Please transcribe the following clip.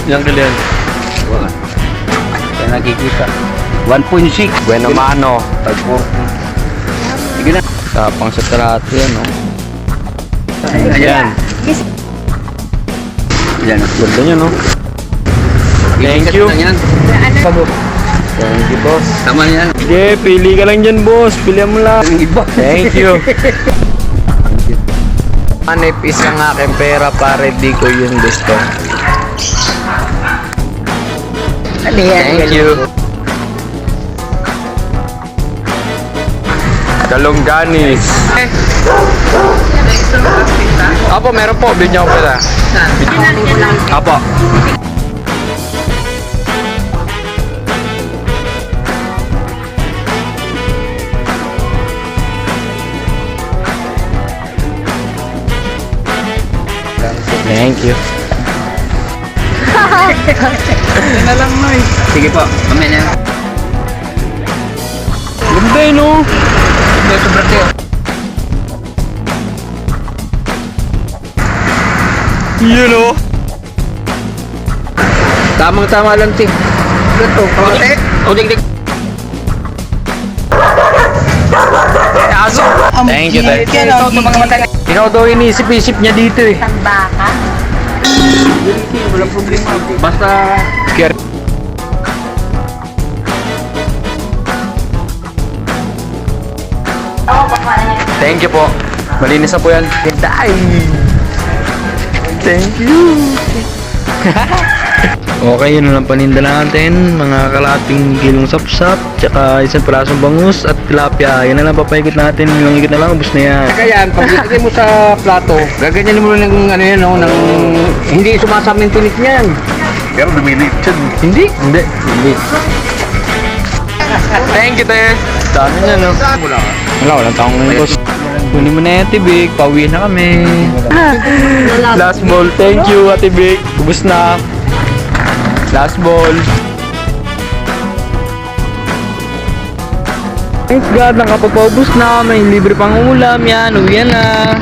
Ilang kilo yan? Wala. Kaya nakikita. 1.6. Bueno mano. Sige na. Tapang sa trato yan, no? Ayan. Ayan. Ganda niya, no? Thank you. Yan. Thank you, boss. Tama yan. Sige, pili ka lang dyan, boss. Pilihan mo lang. Ang iba. Thank you. Manipis ang aking pera, pare. Di ko yun gusto. Ano yan? Thank you. Kalungganis. Apo, meron po. Bigyan ko pala. Apo. Thank you. Yan na lang, Noy. Sige po. Mamaya na. Ganda yun, no? Ito, brate. Yun, no? Tamang-tama lang, ting. Ito, kamate. O, dig-dig. Aso. Thank you, thank you. Ito, mga mata. Ikaw daw inisip-isip niya dito, eh. Baka? Walang problema. Basta... Care. Thank you po. Malinis na po yan. Ganda. Thank you. Okay, yun lang paninda natin. Mga kalating kilong sapsap, tsaka isang pirasong bangus at tilapia. Yan na lang, papahigit natin. Ilang higit na lang, ubus na yan. Kaya yan, pag ilagay mo sa plato, gaganyan mo ng ano yan, no, ng... Hindi sumasama yung tinik niyan. Pero lumiliit siya. Hindi. Thank you, te. Dami na, no? Wala, walang taong ngayon. Kunin mo na yan, Tibig. Pauwi na kami. Last ball. Thank you, Ate Big. Ubus na. Last ball. Thanks God, nakapagpaubos na. May libre pang ulam yan. Uwi na.